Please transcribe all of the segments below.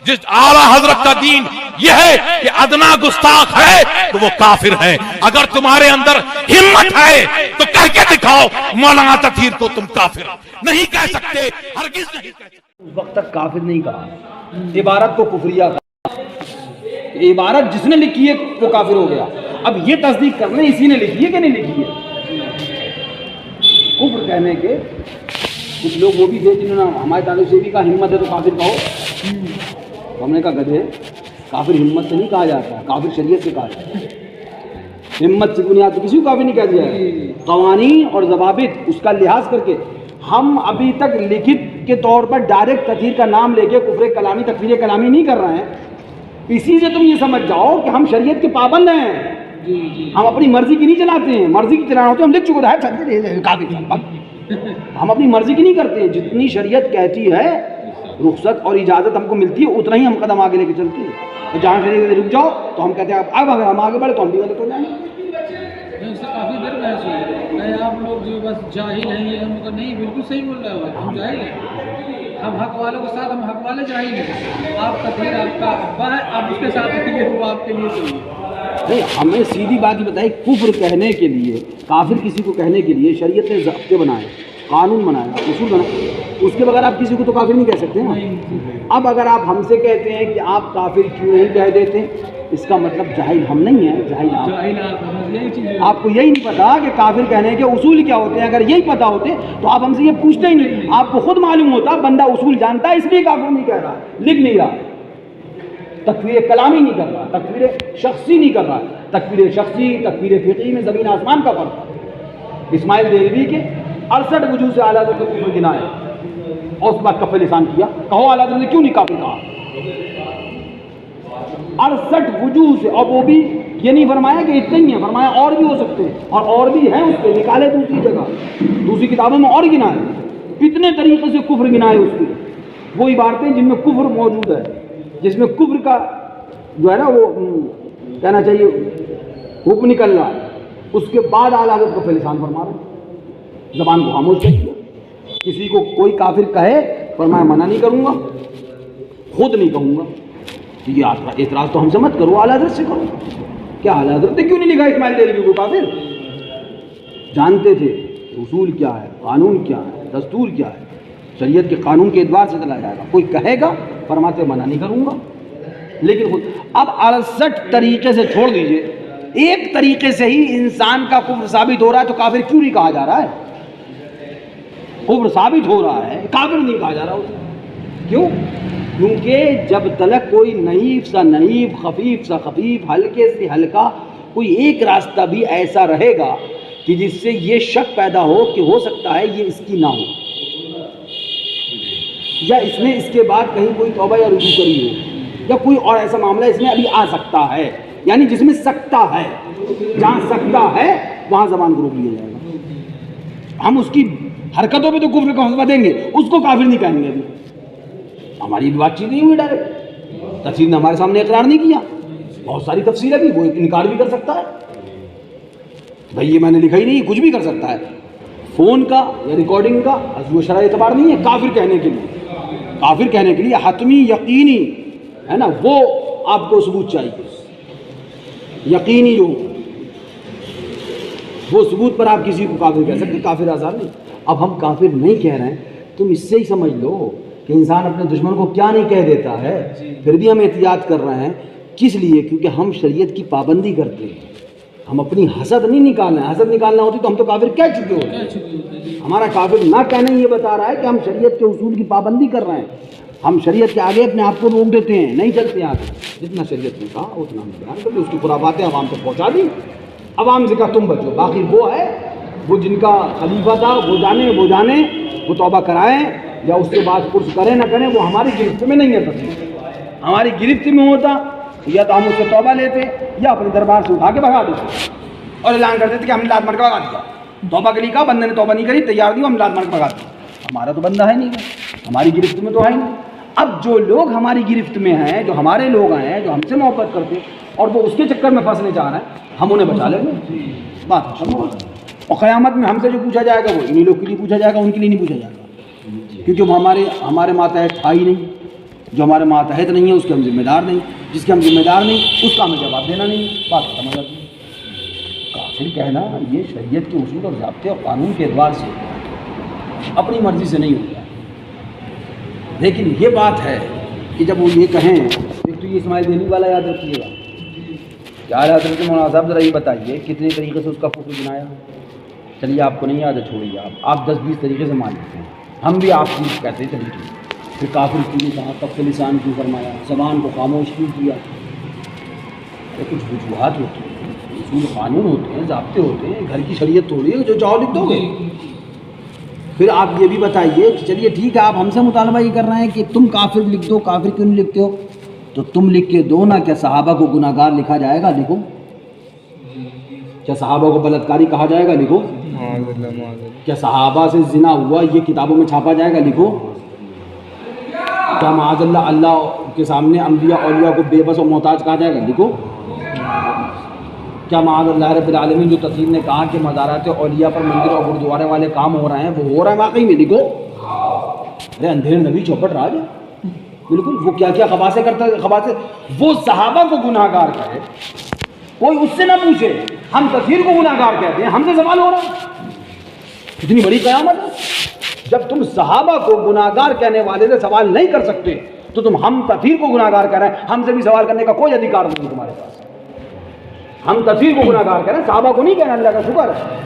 جس اعلیٰ حضرت کا دین یہ ہے کہ ادنا گستاخ ہے تو وہ کافر ہے. اگر تمہارے اندر ہمت ہے تو کہہ کے دکھاؤ مولانا تطہیر کو تم کافر نہیں کہہ سکتے، ہرگز نہیں کہہ سکتے. اس وقت تک کافر نہیں کہا، عبارت کو کفریہ کہا. عبارت جس نے لکھی ہے وہ کافر ہو گیا. اب یہ تصدیق کرنے اسی نے لکھی ہے کہ نہیں لکھی ہے. کفر کہنے کے کچھ لوگ وہ بھی تھے جنہوں نے ہمارے تعلق سے بھی کہا ہمت ہے تو کافر کہو. ہم نے کہا گدھے، کافر ہمت سے نہیں کہا جاتا، کافر شریعت سے کہا جاتا ہے. ہمت سے بنیاد کسی کو کافر نہیں کہہ دیا ہے. قوانین اور ضوابط اس کا لحاظ کر کے ہم ابھی تک لکھت کے طور پر ڈائریکٹ تطہیر کا نام لے کے کفر کلامی تکفیر کلامی نہیں کر رہے ہیں. اسی سے تم یہ سمجھ جاؤ کہ ہم شریعت کے پابند ہیں. ہم اپنی مرضی کی نہیں چلاتے ہیں. مرضی کی چلانا ہوتے ہم لکھ چکے ہیں. ہم اپنی مرضی کی نہیں کرتے ہیں. جتنی شریعت کہتی ہے رخصت اور اجازت ہم کو ملتی ہے اتنا ہی ہم قدم آگے لے کے چلتے ہیں. تو جہاں شریعت رک جاؤ تو ہم کہتے ہیں اب اگر ہم آگے بڑھے تو ہم بھی غلط ہو جائیں گے. اس سے کافی دیر بحث ہوئی کہ آپ لوگ جو بس جاہل ہیں، یہ ہم کو نہیں بالکل صحیح بول رہے ہو، ہم جاہل ہیں. ہم حق والوں کے ساتھ، ہم حق والے جاہل ہیں. آپ تطہیر آپ کا ابا ہے، آپ اس کے ساتھ رہیے، وہ آپ کے لیے چاہیے. نہیں، ہمیں سیدھی بات ہی بتائی. کفر کہنے کے لیے، کافر کسی کو کہنے کے لیے شریعت نے ضابطے بنائے، قانون بنایا، اصول بنائے. اس کے بغیر آپ کسی کو تو کافر نہیں کہہ سکتے نا. اب اگر آپ ہم سے کہتے ہیں کہ آپ کافر کیوں نہیں کہہ دیتے، اس کا مطلب جاہل ہم نہیں ہیں، جاہل آپ. آپ کو یہی نہیں پتا کہ کافر کہنے کے اصول کیا ہوتے ہیں. اگر یہی پتا ہوتے تو آپ ہم سے یہ پوچھتے ہی نہیں. آپ کو خود معلوم ہوتا بندہ اصول جانتا ہے اس لیے کافر نہیں کہہ رہا، لکھ نہیں رہا. تکفیر کلامی نہیں کر رہا، تکفیر شخصی نہیں کر رہا. تکفیر شخصی، تکفیر فقہی میں زمین آسمان کا فرق ہے. اسماعیل دہلوی کے 68 وجوہ سے اعلیٰ حضرت کو کفر گنائے اور اس کے بعد کف لسان کیا. کہو اعلیٰ حضرت نے کیوں نہیں کافر کہا؟ 68 وجوہ سے. اور وہ بھی یہ نہیں فرمایا کہ اتنے ہی ہیں، فرمایا اور بھی ہو سکتے ہیں، اور بھی ہیں. اس کے نکالے دوسری جگہ، دوسری کتابوں میں اور گنائے. اتنے طریقے سے کفر گنائے اس کی. وہ عبارتیں جن میں کفر موجود ہے، جس میں کفر کا جو ہے نا وہ کہنا چاہیے حکم نکل رہا ہے. اس کے بعد اعلیٰ حضرت کف لسان فرما رہے ہیں. زبان کو خاموش کر دیا. کسی کو کوئی کافر کہے فرمایا منع نہیں کروں گا، خود نہیں کہوں گا. یہ اعتراض تو ہم سے مت کرو، اعلیٰ حضرت سے کرو. کیا اعلیٰ حضرت نے کیوں نہیں لکھا اسماعیل دہلوی کو کافر؟ جانتے تھے اصول کیا ہے، قانون کیا ہے، دستور کیا ہے. شریعت کے قانون کے اعتبار سے چلا جائے گا. کوئی کہے گا فرماتے منع نہیں کروں گا. لیکن خود اب 68 طریقے سے چھوڑ دیجئے، ایک طریقے سے ہی انسان کا کفر ثابت ہو رہا ہے تو کافر کیوں نہیں کہا جا رہا ہے؟ کفر ثابت ہو رہا ہے، کافر نہیں کہا جا رہا اسے. کیوں؟ کیونکہ جب تلک کوئی نحیف سا نحیف، خفیف سا خفیف، ہلکے سے ہلکا کوئی ایک راستہ بھی ایسا رہے گا کہ جس سے یہ شک پیدا ہو کہ ہو سکتا ہے یہ اس کی نہ ہو، یا اس نے اس کے بعد کہیں کوئی توبہ یا رجوع کری ہو، یا کوئی اور ایسا معاملہ اس میں ابھی آ سکتا ہے، یعنی جس میں سکتا ہے. جہاں سکتا ہے وہاں زبان کو روک لیا جائے گا. ہم اس کی حرکتوں پہ تو کفر کا حسبہ دیں گے، اس کو کافر نہیں کہیں گے. ابھی ہماری بھی بات چیت نہیں ہوئی ڈائریکٹ. تفسیر نے ہمارے سامنے اقرار نہیں کیا. بہت ساری تفسیر ہے بھی، وہ انکار بھی کر سکتا ہے. بھائی یہ میں نے لکھا ہی نہیں، کچھ بھی کر سکتا ہے. فون کا یا ریکارڈنگ کا وہ شرع اعتبار نہیں ہے کافر کہنے کے لیے. کافر کہنے کے لیے حتمی یقینی ہے نا، وہ آپ کو ثبوت چاہیے. یقینی جو وہ ثبوت پر آپ کسی کو کافر کہہ سکتے، کافر آزاد نہیں. اب ہم کافر نہیں کہہ رہے ہیں، تم اس سے ہی سمجھ لو کہ انسان اپنے دشمن کو کیا نہیں کہہ دیتا ہے. پھر بھی ہم احتیاط کر رہے ہیں. کس لیے؟ کیونکہ ہم شریعت کی پابندی کرتے ہیں. ہم اپنی حسد نہیں نکالنا ہے. حسد نکالنا ہوتی تو ہم تو کافر کہہ چکے ہوتے. ہمارا کافر نہ کہنا یہ بتا رہا ہے کہ ہم شریعت کے اصول کی پابندی کر رہے ہیں. ہم شریعت کے آگے اپنے آپ کو روک دیتے ہیں، نہیں چلتے ہیں آگے. جتنا شریعت نے کہا اتنا ہم بیان کر دیں. اس کی خرافاتیں عوام تک پہنچا دی. عوام سے کہا تم بچو. باقی وہ ہے، وہ جن کا خلیفہ تھا وہ جانے وہ توبہ کرائیں یا اس کے بعد پرس کریں نہ کریں، وہ ہماری گرفت میں نہیں ہے. ہماری گرفت میں ہوتا یا تو ہم اس سے توبہ لیتے یا اپنے دربار سے اٹھا کے بھگا دیتے اور اعلان کر دیتے کہ ہم نے لات مار کے بھگا دیا. توبہ کے لیے کہا، بندے نے توبہ نہیں کری، تیار دی، ہم لات مار کے بھگا دیا. ہمارا تو بندہ ہے نہیں، ہماری گرفت میں تو ہے نہیں. اب جو لوگ ہماری گرفت میں ہیں، جو ہمارے لوگ ہیں، جو ہم سے محبت کرتے اور وہ اس کے چکر میں پھنسنے چاہ رہے ہیں، ہم انہیں بچا لیں گے. بات ختم. اور قیامت میں ہم سے جو پوچھا جائے گا وہ انہیں لوگ کے لیے پوچھا جائے گا، ان کے لیے نہیں پوچھا جائے گا. کیونکہ وہ ہمارے ماتحت تھا ہی نہیں. جو ہمارے ماتحت نہیں ہے اس کے ہم ذمہ دار نہیں، جس کے ہم ذمہ دار نہیں اس کا ہمیں جواب دینا نہیں، بات ختم ہو جاتی ہے۔ کافر کہنا یہ شریعت کے اصول اور ضابطے اور قانون کے اعتبار سے اپنی مرضی سے نہیں ہوتا ہے۔ لیکن یہ بات ہے کہ جب وہ یہ کہیں، ایک تو یہ اسماعیل دہلوی والا یاد رکھیے گا، کیا حضرت مولانا صاحب ذرا یہ بتائیے کتنے طریقے سے اس کا کفر بنایا؟ چلیے آپ کو نہیں یاد ہے، چھوڑیے، آپ 10-20 طریقے سے مان لیتے ہیں، ہم بھی آپ کی کہتے ہیں چلیے ٹھیک۔ پھر کافر کیوں کہا، کف لسان کیوں فرمایا، زبان کو خاموش کیوں کیا؟ یہ کچھ وجوہات ہوتی ہیں، اصول قانون ہوتے ہیں، ضابطے ہوتے ہیں، گھر کی شریعت تھوڑی ہے جو چاہو لکھ دو گے۔ پھر آپ یہ بھی بتائیے کہ چلیے ٹھیک ہے، آپ ہم سے مطالبہ یہ کر رہے ہیں کہ تم کافر لکھ دو، کافر کیوں نہیں لکھتے ہو؟ تو تم لکھ کے دو نا، کیا صحابہ کو گناہ گار لکھا جائے گا؟ لکھو۔ کیا صحابہ کو بلاتکاری کہا جائے گا؟ لکھو۔ کیا صحابہ سے زنا ہوا یہ کتابوں میں چھاپا جائے گا؟ لکھو۔ کیا معاذ اللہ اللہ کے سامنے انبیاء اولیاء کو بے بس اور محتاج کہا جائے گا؟ لکھو۔ کیا معاذ اللہ رب العالمین جو تفسیر نے کہا کہ مزارات اولیاء پر مندر اور گرودوارے والے کام ہو رہے ہیں، وہ ہو رہے ہیں واقعی میں؟ لکھو۔ ارے اندھیر نبی چوپٹ راج ہے، بالکل۔ وہ کیا کیا خباثیں کرتا ہے، خباثیں وہ صحابہ کو گناہ گار کہے، کوئی اس سے نہ پوچھے، ہم تفسیر کو گناہ گار کہتے ہیں، ہم سے سوال ہو رہا ہے۔ کتنی بڑی قیامت ہے جب تم صحابہ کو گناہ گار کہنے والے سے سوال نہیں کر سکتے، تو تم ہم تفسیر کو گناہ گار کہہ رہے ہیں، ہم سے بھی سوال کرنے کا کوئی ادھیکار نہیں تمہارے پاس۔ ہم تفسیر کو گناہ گار کہہ رہے ہیں، صحابہ کو نہیں کہنا، اللہ کا شکر ہے۔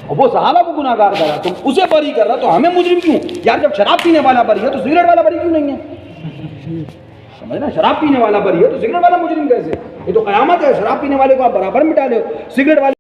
اور وہ صحابہ کو گناہ گار کر رہا ہے، تم اسے بری کر رہا، تو ہمیں مجرم کیوں؟ یار جب شراب پینے والا بری ہے تو سگریٹ والا بری کیوں نہیں ہے؟ سمجھنا، شراب پینے والا بری ہے تو سگریٹ والا مجرم کیسے؟ یہ تو قیامت ہے، شراب پینے والے کو آپ برابر مٹا لو، سگریٹ والے